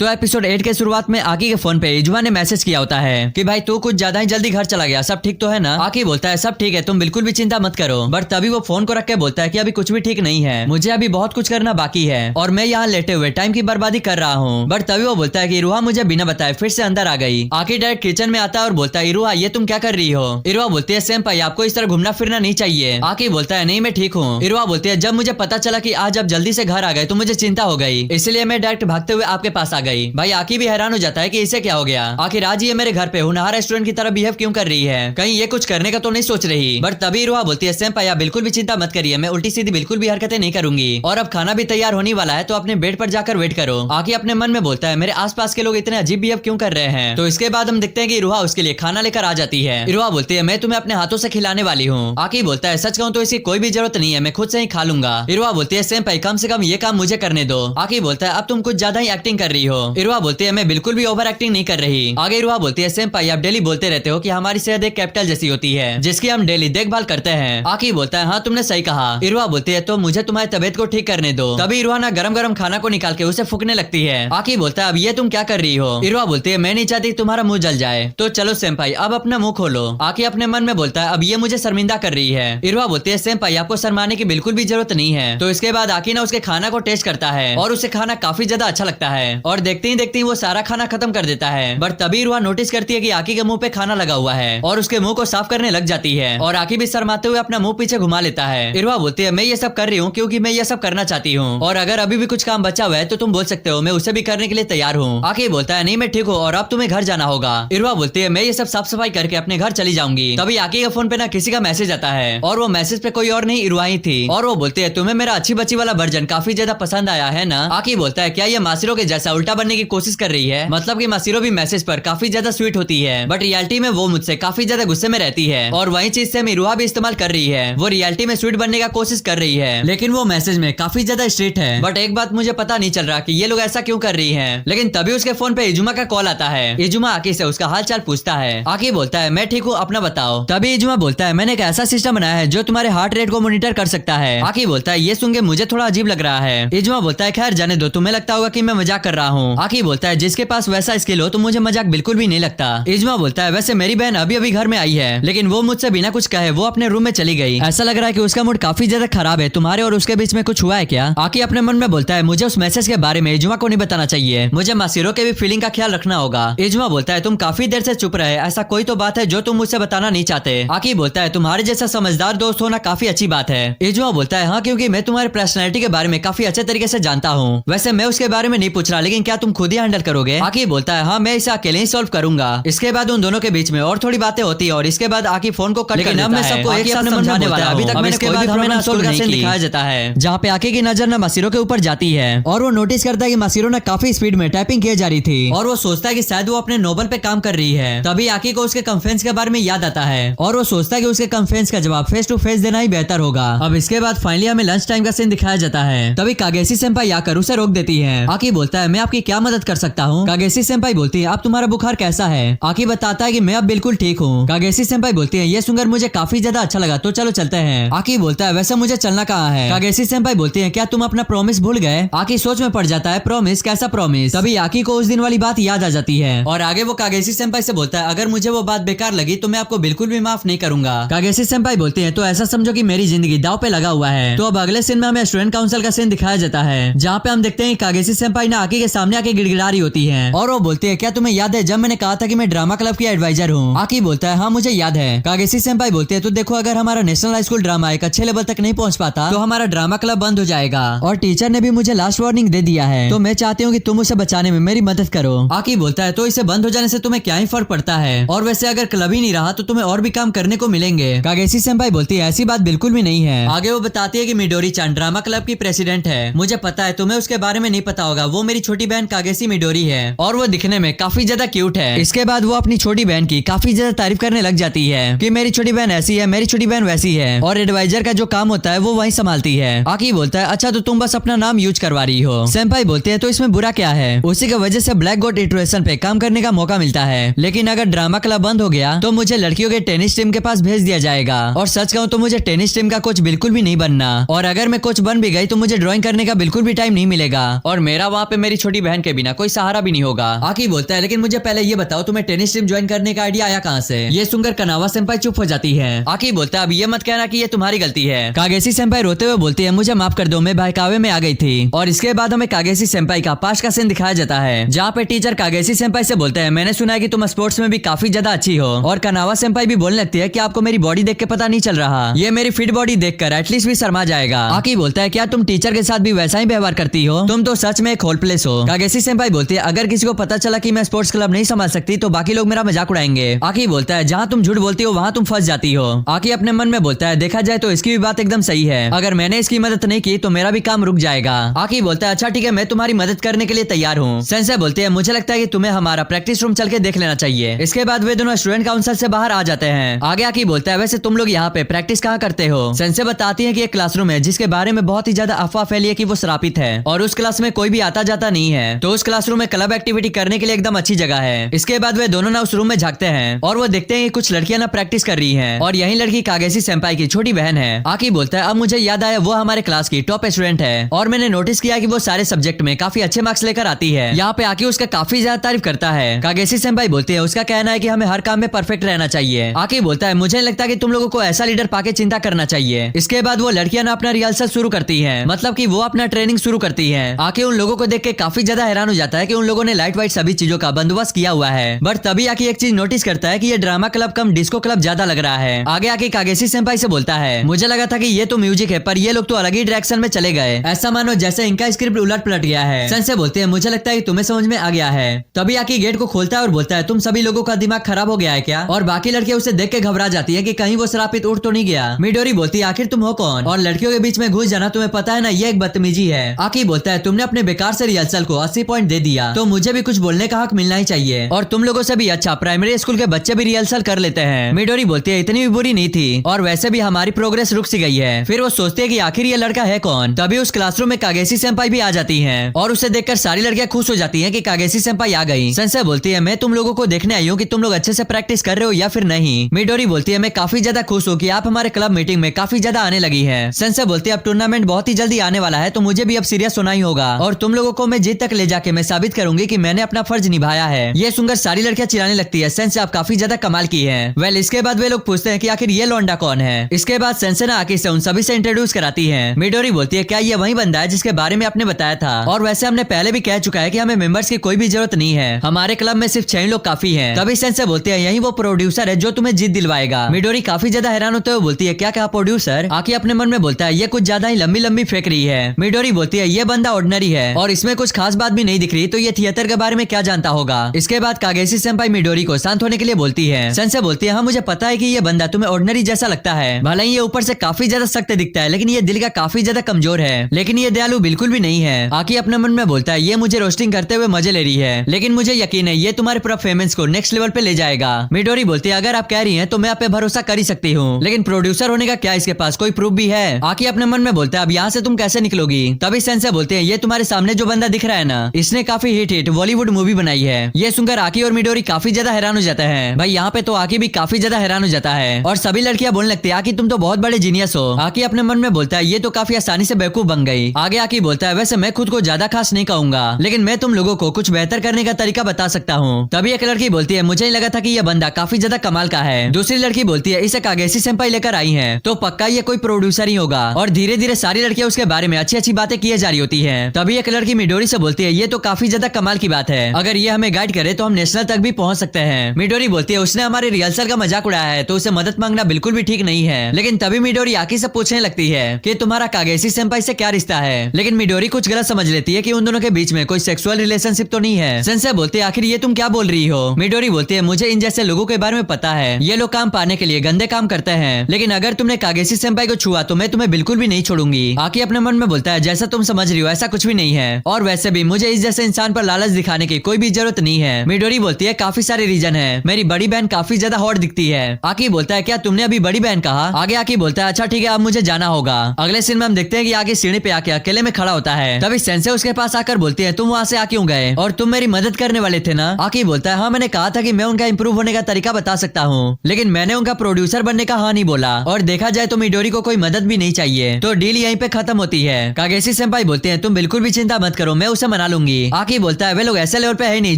तो एपिसोड 8 के शुरुआत में आकी के फोन पे इजुमा ने मैसेज किया होता है कि भाई तू कुछ ज्यादा ही जल्दी घर चला गया, सब ठीक तो है ना। आकी बोलता है सब ठीक है, तुम बिल्कुल भी चिंता मत करो। बट तभी वो फोन को रख के बोलता है कि अभी कुछ भी ठीक नहीं है, मुझे अभी बहुत कुछ करना बाकी है और मैं यहाँ लेटे हुए टाइम की बर्बादी कर रहा हूँ। बट तभी वो बोलता है कि इरुहा मुझे बिना बताए फिर से अंदर आ गई। आकी डायरेक्ट किचन में आता है और बोलता है इरुहा ये तुम क्या कर रही हो। इरुहा बोलती है सेंपाई आपको इस तरह घूमना फिरना नहीं चाहिए। आकी बोलता है नहीं मैं ठीक हूँ। इरुहा बोलती है जब मुझे पता चला कि आज आप जल्दी से घर आ गए तो मुझे चिंता हो गई, इसलिए मैं डायरेक्ट भागते हुए आपके पास आ गई। भाई आकी भी हैरान हो जाता है कि इसे क्या हो गया, आखिर आज ये मेरे घर पे हुनहार रेस्टोरेंट की तरह बिहेव क्यों कर रही है, कहीं ये कुछ करने का तो नहीं सोच रही। बट तभी इरुहा बोलती है सेंपाई आप बिल्कुल भी चिंता मत करिए, मैं उल्टी सीधी बिल्कुल भी हरकतें नहीं करूंगी और अब खाना भी तैयार होने वाला है तो अपने बेड पर जाकर वेट करो। आकी अपने मन में बोलता है मेरे आसपास के लोग इतने अजीब बिहेव क्यों कर रहे हैं। तो इसके बाद हम देखते हैं कि इरुहा उसके लिए खाना लेकर आ जाती है। इरुहा बोलती है मैं तुम्हें अपने हाथों से खिलाने वाली हूँ। आकी बोलता है सच कहूँ तो इसकी कोई भी जरूरत नहीं है, मैं खुद से ही खा लूंगा। इरुहा बोलती है सेंपाई कम से कम ये काम मुझे करने दो। आकी बोलता है अब तुम कुछ ज्यादा ही एक्टिंग कर रही हो। इरुहा बोलती है मैं बिल्कुल भी ओवर एक्टिंग नहीं कर रही। आगे इरुहा बोलती है सेंपाई आप डेली बोलते रहते हो कि हमारी सेहत एक कैपिटल जैसी होती है जिसकी हम डेली देखभाल करते हैं। आकी बोलता है हाँ तुमने सही कहा। इरुहा बोलती है तो मुझे तुम्हारी तबीयत को ठीक करने दो। तभी इरुहा ना गरम गरम खाना को निकाल के उसे फूकने लगती है। आकी बोलता है अब ये तुम क्या कर रही हो। इरुहा बोलती है मैं नहीं चाहती तुम्हारा मुंह जल जाए, तो चलो सेंपाई अब अपना मुंह खोलो। आकी अपने मन में बोलता है अब ये मुझे शर्मिंदा कर रही है। इरुहा बोलती है सेंपाई आपको शर्माने की बिल्कुल भी जरूरत नहीं है। तो इसके बाद आकी ना उसके खाना को टेस्ट करता है और उसे खाना काफी ज्यादा अच्छा लगता है और देखते ही देखते ही वो सारा खाना खत्म कर देता है। बट तभी इरुहा नोटिस करती है कि आकी के मुंह पे खाना लगा हुआ है और उसके मुंह को साफ करने लग जाती है और आकी भी शर्माते हुए अपना मुंह पीछे घुमा लेता है। इरुहा बोलती है मैं ये सब कर रही हूँ क्योंकि मैं ये सब करना चाहती हूँ और अगर अभी भी कुछ काम बचा हुआ है तो तुम बोल सकते हो, मैं उसे भी करने के लिए तैयार हूँ। आकी बोलता है नहीं मैं ठीक हूँ और अब तुम्हें घर जाना होगा। इरुहा बोलती है मैं ये सब साफ सफाई करके अपने घर चली जाऊंगी। तभी आकी के फोन पे ना किसी का मैसेज आता है और वो मैसेज पे कोई और नहीं इरुहा ही थी और वो बोलती है तुम्हें मेरा अच्छी बच्ची वाला वर्जन काफी ज्यादा पसंद आया है ना। आकी बोलता है क्या ये मासिरो के जैसा उल्टा बनने की कोशिश कर रही है, मतलब कि मासिरो भी मैसेज पर काफी ज्यादा स्वीट होती है बट रियलिटी में वो मुझसे काफी ज्यादा गुस्से में रहती है और वही चीज से इरुहा भी इस्तेमाल कर रही है। वो रियलिटी में स्वीट बनने का कोशिश कर रही है लेकिन वो मैसेज में काफी ज्यादा स्ट्रिक्ट है। बट एक बात मुझे पता नहीं चल रहा कि ये लोग ऐसा क्यों कर रही हैं। लेकिन तभी उसके फोन पे इजुमा का कॉल आता है। इजुमा आकी से उसका हाल चाल पूछता है। आकी बोलता है मैं ठीक हूँ अपना बताओ। तभी इजुमा बोलता है मैंने एक ऐसा सिस्टम बनाया है जो तुम्हारे हार्ट रेट को मॉनिटर कर सकता है। आकी बोलता है ये सुन के मुझे थोड़ा अजीब लग रहा है। इजुमा बोलता है खैर जाने दो, तुम्हें लगता होगा कि मैं मजाक कर रहा हूँ। आकी बोलता है जिसके पास वैसा स्किल हो तो मुझे मजाक बिल्कुल भी नहीं लगता। इजुमा बोलता है वैसे मेरी बहन अभी अभी घर में आई है लेकिन वो मुझसे बिना कुछ कहे वो अपने रूम में चली गई, ऐसा लग रहा है कि उसका मूड काफी ज्यादा खराब है, तुम्हारे और उसके बीच में कुछ हुआ है क्या। आकी अपने मन में बोलता है मुझे उस मैसेज के बारे में इजुमा को नहीं बताना चाहिए, मुझे मासिरो के भी फीलिंग का ख्याल रखना होगा। इजुमा बोलता है तुम काफी देर से चुप रहे, ऐसा कोई तो बात है जो तुम मुझसे बताना नहीं चाहते। आकी बोलता है तुम्हारे जैसा समझदार दोस्त होना काफी अच्छी बात है। इजुमा बोलता है हाँ क्योंकि मैं तुम्हारे पर्सनैलिटी के बारे में काफी अच्छे तरीके से जानता हूँ, वैसे मैं उसके बारे में नहीं पूछ रहा लेकिन क्या तुम खुद ही हैंडल करोगे। आकी बोलता है हाँ मैं इसे अकेले ही सॉल्व करूंगा। इसके बाद उन दोनों के बीच में और थोड़ी बातें होती है और इसके बाद आकी फोन को कट कर देता है। मैं सबको एक साथ समझाने वाला हूं। अभी तक मैंने कोई भी प्रॉब्लम सॉल्व नहीं की। दिखाया जाता है जहाँ पे आकी की नजर ना मासिरो के ऊपर जाती है और वो नोटिस करता है कि मासिरो ना काफी स्पीड में टाइपिंग किए जा रही थी और वो सोचता है कि शायद वो अपने नोबल पे काम कर रही है। तभी आकी को उसके कॉन्फ्रेंस के बारे में याद आता है और वो सोचता है कि उसके कॉन्फ्रेंस का जवाब फेस टू फेस देना ही बेहतर होगा। अब इसके बाद फाइनली हमें लंच टाइम का सीन दिखाया जाता है। तभी कागेसी सेंपाई आकर उसे रोक देती है। आकी बोलता है मैं आपकी क्या मदद कर सकता हूँ। कागेसी सेंपाई बोलती है अब तुम्हारा बुखार कैसा है। आकी बताता है कि मैं अब बिल्कुल ठीक हूँ। कागेसी सेंपाई बोलती है ये सुनकर मुझे काफी ज्यादा अच्छा लगा, तो चलो चलते हैं। आकी बोलता है वैसे मुझे चलना कहाँ है। कागेसी सेंपाई बोलती है क्या तुम अपना प्रॉमिस भूल गए। आकी सोच में पड़ जाता है प्रॉमिस, कैसा प्रॉमिस। तभी आकी को उस दिन वाली बात याद आ जाती है और आगे वो कागेसी सेंपाई से बोलता है अगर मुझे वो बात बेकार लगी तो मैं आपको बिल्कुल भी माफ नहीं करूंगा। कागेसी सेंपाई बोलती है तो ऐसा समझो कि मेरी जिंदगी दाव पे लगा हुआ है। तो अब अगले सीन में हमें स्टूडेंट काउंसिल का सीन दिखाया जाता है जहाँ पे हम देखते हैं कागेसी सेंपाई ना आकी के सामने आके गिड़गिड़ा रही होती है और वो बोलती है क्या तुम्हें याद है जब मैंने कहा था कि मैं ड्रामा क्लब की एडवाइजर हूँ। आकी बोलता है हाँ मुझे याद है। कागेसी सेंपाई बोलती है तो देखो अगर हमारा नेशनल हाई स्कूल ड्रामा एक अच्छे लेवल तक नहीं पहुँच पाता तो हमारा ड्रामा क्लब बंद हो जाएगा और टीचर ने भी मुझे लास्ट वार्निंग दे दिया है, तो मैं चाहती हूँ कि तुम उसे बचाने में मेरी मदद करो। आकी बोलता है तो इसे बंद हो जाने से तुम्हें क्या ही फर्क पड़ता है और वैसे अगर क्लब ही नहीं रहा तो तुम्हें और भी काम करने को मिलेंगे। कागेसी सेंपाई बोलती है ऐसी बात बिल्कुल भी नहीं है। आगे वो बताती है कि मिडोरी चान ड्रामा क्लब की प्रेसिडेंट है, मुझे पता है तुम्हें उसके बारे में नहीं पता होगा, वो मेरी छोटी बहन कागेसी मिडोरी है और वो दिखने में काफी ज्यादा क्यूट है। इसके बाद वो अपनी छोटी बहन की काफी ज्यादा तारीफ करने लग जाती है कि मेरी छोटी बहन ऐसी है, मेरी छोटी बहन वैसी है और एडवाइजर का जो काम होता है वो वही संभालती है। आकी बोलता है अच्छा तो तुम बस अपना नाम यूज करवा रही हो। सेंपाई बोलते हैं तो इसमें बुरा क्या है, उसी की वजह से ब्लैक गोट इटरेशन पे काम करने का मौका मिलता है, लेकिन अगर ड्रामा क्लब बंद हो गया तो मुझे लड़कियों के टेनिस टीम के पास भेज दिया जाएगा और सच कहूँ तो मुझे टेनिस टीम का कोच बिल्कुल भी नहीं बनना और अगर मैं कोच बन भी गई तो मुझे ड्राइंग करने का बिल्कुल भी टाइम नहीं मिलेगा और मेरा वहाँ पे मेरी छोटी बहन के बिना कोई सहारा भी नहीं होगा। आकी बोलता है लेकिन मुझे पहले ये बताओ तुम्हें टेनिस टीम ज्वाइन करने का आइडिया आया कहाँ से? ये सुनकर कनावा सेंपाई चुप हो जाती है। आकी बोलता है अब ये मत कहना कि ये तुम्हारी गलती है। कागेसी सेंपाई रोते हुए बोलती है मुझे माफ कर दो, मैं बहकावे में आ गई थी। और इसके बाद हमें कागेसी सेंपाई का पास का सीन दिखाया जाता है जहाँ पे टीचर कागेसी सेंपाई से बोलते हैं मैंने सुना है कि तुम स्पोर्ट्स में भी काफी ज्यादा अच्छी हो। और कनावा सेंपाई भी बोलने लगती है कि आपको मेरी बॉडी देख के पता नहीं चल रहा, ये मेरी फिट बॉडी देखकर एटलीस्ट भी शर्मा जाएगा। आकी बोलता है क्या तुम टीचर के साथ भी वैसा ही व्यवहार करती हो? तुम तो सच में एक होलप्लेस हो। कागेसी सेंपाई बोलती है अगर किसी को पता चला कि मैं स्पोर्ट्स क्लब नहीं संभाल सकती तो बाकी लोग मेरा मजाक उड़ाएंगे। आकी बोलता है जहाँ तुम झूठ बोलती हो वहाँ तुम फंस जाती हो। आकी अपने मन में बोलता है देखा जाए तो इसकी भी बात एकदम सही है, अगर मैंने इसकी मदद नहीं की तो मेरा भी काम रुक जाएगा। आकी बोलता है अच्छा ठीक है मैं तुम्हारी मदद करने के लिए तैयार हूँ। सेंसे बोलते हैं मुझे लगता है कि तुम्हें हमारा प्रैक्टिस रूम चल के देख लेना चाहिए। इसके बाद वे दोनों स्टूडेंट काउंसिल से बाहर आ जाते हैं। आगे आकी बोलता है वैसे तुम लोग यहाँ पे प्रैक्टिस कहाँ करते हो? सेंसे बताती है कि एक क्लासरूम है जिसके बारे में बहुत ही ज्यादा अफवाह फैली है कि वो श्रापित है और उस क्लास में कोई भी आता जाता नहीं है, तो उस क्लासरूम में क्लब एक्टिविटी करने के लिए एकदम अच्छी जगह है। इसके बाद वे दोनों ना उस रूम में झांकते हैं और वो देखते हैं कि कुछ लड़कियां ना प्रैक्टिस कर रही हैं और यही लड़की कागेसी सेंपाई की छोटी बहन है। आकी बोलता है अब मुझे याद आया वो हमारे क्लास की टॉप स्टूडेंट है और मैंने नोटिस किया कि वो सारे सब्जेक्ट में काफी अच्छे मार्क्स लेकर आती है। यहाँ पे आकी उसका काफी ज्यादा तारीफ करता है। कागेसी सेंपाई बोलती है उसका कहना है कि हमें हर काम में परफेक्ट रहना चाहिए। आकी बोलता है मुझे लगता है कि तुम लोगों को ऐसा लीडर पाके चिंता करना चाहिए। इसके बाद वो लड़कियां ना अपना रिहर्सल शुरू करती है, मतलब की वो अपना ट्रेनिंग शुरू करती है। आके उन लोगों को देख के काफी ज्यादा हैरान हो जाता है कि उन लोगों ने लाइट वाइट सभी चीजों का बंदोबस्त किया हुआ है। बट तभी आके एक चीज नोटिस करता है कि ये ड्रामा क्लब कम डिस्को क्लब ज्यादा लग रहा है। आगे आके कागेसी सेंपाई से बोलता है मुझे लगा था कि ये तो म्यूजिक है पर ये लोग तो अलग ही डायरेक्शन में चले गए, ऐसा मानो जैसे इनका स्क्रिप्ट उलट पलट गया है। सेंसे बोलते हैं मुझे लगता है कि तुम्हें समझ में आ गया है। तभी आके गेट को खोलता है और बोलता है तुम सभी लोगों का दिमाग खराब हो गया है क्या? और बाकी लड़कियां उसे देख के घबरा जाती है कि कहीं वो श्रापित उठ तो नहीं गया। मिडोरी बोलती है आखिर तुम हो कौन और लड़कियों के बीच में घुस जाना तुम्हें पता है ना ये एक बदतमीजी है। आकी बोलता है तुमने अपने बेकार से रिहर्सल को 80 पॉइंट दे दिया तो मुझे भी कुछ बोलने का हक मिलना ही चाहिए और तुम लोगों से भी अच्छा प्राइमरी स्कूल के बच्चे भी रिहर्सल कर लेते हैं। मिडोरी बोलती है इतनी भी बुरी नहीं थी और वैसे भी हमारी प्रोग्रेस रुक सी गई है। फिर वो सोचती है कि आखिर ये लड़का है कौन। तभी उस क्लासरूम में कागेसी सेंपाई भी आ जाती हैं और उसे देखकर सारी लड़कियां खुश हो जाती हैं कि कागेसी सेंपाई आ गई। सेंसे बोलती है मैं तुम लोगों को देखने आई हूँ कि तुम लोग अच्छे से प्रैक्टिस कर रहे हो या फिर नहीं। मिडोरी बोलती है मैं काफी ज्यादा खुश हूँ कि आप हमारे क्लब मीटिंग में काफी ज्यादा आने लगी है। सेंसे बोलती है अब टूर्नामेंट बहुत ही जल्दी आने वाला है तो मुझे भी अब सीरियस होना ही होगा और तुम लोगों को मैं जीत तक ले जाके मैं साबित करूंगी कि मैंने अपना फर्ज निभाया है। ये सुनकर सारी लड़कियां चिल्लाने लगती है सेंसे आप काफी ज्यादा कमाल की है। वेल इसके बाद वे लोग पूछते हैं कि आखिर ये लौंडा कौन है। इसके बाद सेंसे ना आके से उन सभी से इंट्रोड्यूस कराती है। मिडोरी बोलती है क्या ये वही बंदा है जिसके बारे में आपने बताया था और वैसे हमने पहले भी कह चुका है कि हमें मेंबर्स की कोई भी जरूरत नहीं है, हमारे क्लब में सिर्फ 6 लोग काफी हैं। तभी सेंसे बोलते हैं यही वो प्रोड्यूसर है जो तुम्हें जीत दिलवाएगा। मिडोरी काफी ज्यादा हैरान होते हुए बोलती है क्या प्रोड्यूसर? आके अपने मन में बोलता है ये कुछ ज्यादा ही लंबी लंबी फेंक रही है। मिडोरी बोलती है ये बंदा ऑर्डिनरी है और इसमें कुछ खास बात भी नहीं दिख रही तो ये थिएटर के बारे में क्या जानता होगा। इसके बाद कागेसी सेंपाई मिडोरी को शांत होने के लिए बोलती है। सेंसे बोलती है हाँ मुझे पता है कि ये बंदा तुम्हें ऑर्डिनरी जैसा लगता है, भले ही ये ऊपर से काफी ज्यादा सख्त दिखता है लेकिन ये दिल का काफी ज्यादा कमजोर है, लेकिन ये दयालु बिल्कुल भी नहीं है। आकी अपने मन में बोलता है ये मुझे रोस्टिंग करते हुए मजे ले रही है लेकिन मुझे यकीन है ये तुम्हारे परफॉर्मेंस को नेक्स्ट लेवल पे ले जाएगा। मिडोरी बोलती है अगर आप कह रही हैं तो मैं आप पे भरोसा कर ही सकती हूँ लेकिन प्रोड्यूसर होने का क्या इसके पास कोई प्रूफ भी है? आकी अपने मन में बोलता है अब यहाँ से तुम कैसे निकलोगी? तभी सेंसे बोलते हैं ये तुम्हारे सामने जो बंदा दिख रहा है ना इसने काफी हिट बॉलीवुड मूवी बनाई है। ये सुनकर आकी और मिडोरी काफी ज्यादा हैरान हो जाते हैं। भाई यहाँ पे तो आकी भी काफी ज्यादा हैरान हो जाता है और सभी लड़कियां बोलने लगती है आकी तुम तो बहुत बड़े जीनियस हो। आकी अपने मन में बोलता है ये तो काफी आसानी से बेवकूफ बन गई। आगे आकी बोलता है वैसे मैं खुद को ज्यादा खास नहीं कहूंगा लेकिन मैं तुम लोगों को कुछ बेहतर करने का तरीका बता सकता हूँ। तभी एक लड़की बोलती है मुझे नहीं लगा था कि यह बंदा काफी ज्यादा कमाल का है। दूसरी लड़की बोलती है इसे कागेसी सेंपाई लेकर आई है तो पक्का ये कोई प्रोड्यूसर ही होगा और धीरे धीरे सारी लड़कियां उसके बारे में अच्छी अच्छी बातें किए जा रही होती है। तभी एक लड़की मिडोरी से बोलती है ये तो काफी ज्यादा कमाल की बात है, अगर ये हमें गाइड करे तो हम नेशनल तक भी पहुंच सकते हैं। मिडोरी बोलती है उसने हमारे रिहर्सल का मजाक उड़ाया है तो उसे मदद मांगना बिल्कुल भी ठीक नहीं है। लेकिन तभी मिडोरी आकी से पूछने लगती है कि तुम्हारा कागेसी सेंपाई से क्या रिश्ता है, लेकिन मिडोरी कुछ गलत समझ लेती है कि उन दोनों के बीच में कोई सेक्सुअल रिलेशनशिप तो नहीं है। सेंसे बोलते हैं आखिर ये तुम क्या बोल रही हो? मिडोरी बोलती है मुझे इन जैसे लोगों के बारे में पता है, ये लोग काम पाने के लिए गंदे काम करते हैं लेकिन अगर तुमने कागेसी सेंपाई को छुआ तो मैं तुम्हें बिल्कुल भी नहीं छोड़ूंगी। आकी अपने मन में बोलता है जैसा तुम समझ रही हो ऐसा कुछ भी नहीं है और वैसे भी मुझे इस जैसे इंसान पर लालच दिखाने की कोई भी जरूरत नहीं है। मिडोरी बोलती है काफी सारे रीजन है, मेरी बड़ी बहन काफी ज्यादा हॉट दिखती है। आकी बोलता है क्या तुमने अभी बड़ी बहन कहा? आगे आकी बोलता है अच्छा ठीक है अब मुझे जाना होगा। अगले सीन में हम देखते हैं कि आगे सीढ़ी पे आके अकेले में खड़ा होता है। तभी सेंसे उसके पास आकर बोलती है तुम वहाँ से आ क्यों गए और तुम मेरी मदद करने वाले थे ना? आकी बोलता है हाँ मैंने कहा था कि मैं उनका इंप्रूव होने का तरीका बता सकता हूँ लेकिन मैंने उनका प्रोड्यूसर बनने का हाँ नहीं बोला और देखा जाए तो मिडोरी को कोई मदद भी नहीं चाहिए तो डील यहीं पे खत्म होती है। कागेसी सेंपाई बोलते हैं तुम बिल्कुल भी चिंता मत करो, मैं उसे मना लूंगी। आकी बोलता है वे लोग ऐसे लेवल पे है नहीं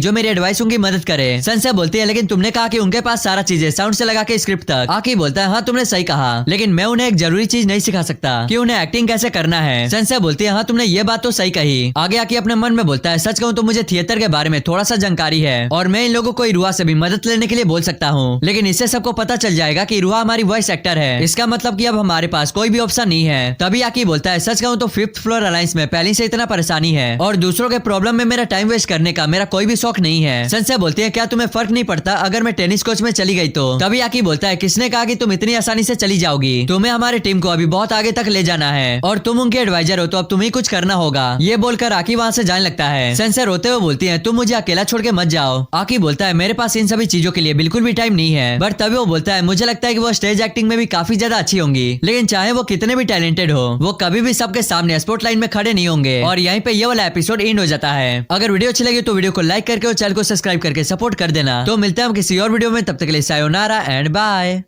जो मेरी एडवाइस उनकी मदद करे। सनसे बोलती है लेकिन तुमने कहा कि उनके पास सारा चीज है, साउंड से लगा के स्क्रिप्ट तक। आकी बोलता है हाँ तुमने सही कहा, लेकिन मैं उन्हें एक जरूरी चीज नहीं सिखा सकता कि उन्हें एक्टिंग कैसे करना है। सनसे बोलती है हाँ तुमने ये बात तो सही कही। आगे आकी अपने मन में बोलता है सच कहूँ तो मुझे थिएटर के बारे में थोड़ा सा जानकारी है और मैं इन लोगों को इरुआ से भी मदद लेने के लिए बोल सकता हूँ, लेकिन इससे सबको पता चल जाएगा कि इरुआ हमारी वॉइस एक्टर है। इसका मतलब कि अब हमारे पास कोई भी ऑप्शन नहीं है। तभी आकी बोलता है सच कहूँ तो 5th फ्लोर अलायंस में पहले से इतना परेशानी है और दूसरों के प्रॉब्लम में मेरा टाइम वेस्ट करने का मेरा कोई भी शौक नहीं है। सनसे बोलती है क्या तुम्हें फर्क नहीं पड़ता अगर मैं टेनिस कोच में चली गई तो? तभी आकी बोलता है किसने कहा कि तुम इतनी आसानी से चली जाओगी, तुम्हें हमारी टीम को अभी बहुत आगे तक ले जाना है और तुम उनके एडवाइजर हो तो अब तुम्हें कुछ करना होगा। ये बोलकर आकी वहाँ से जाने लगता है। सनसे रोते हुए बोलती है तुम मुझे अकेला छोड़ के मत जाओ। आकी बोलता है मेरे पास इन सभी चीजों के लिए बिल्कुल भी टाइम नहीं है। बट तभी वो बोलता है मुझे लगता है कि वो स्टेज एक्टिंग में भी काफी ज्यादा अच्छी होंगी, लेकिन चाहे वो कितने भी टैलेंटेड हो वो कभी भी सबके सामने स्पॉटलाइट में खड़े नहीं होंगे। और यहीं पे ये वाला एपिसोड एंड हो जाता है। अगर वीडियो अच्छी लगी तो वीडियो को लाइक करके और चैनल को सब्सक्राइब करके सपोर्ट कर देना। तो मिलते हैं हम किसी और वीडियो में, तब तक के लिए सायोनारा एंड बाय।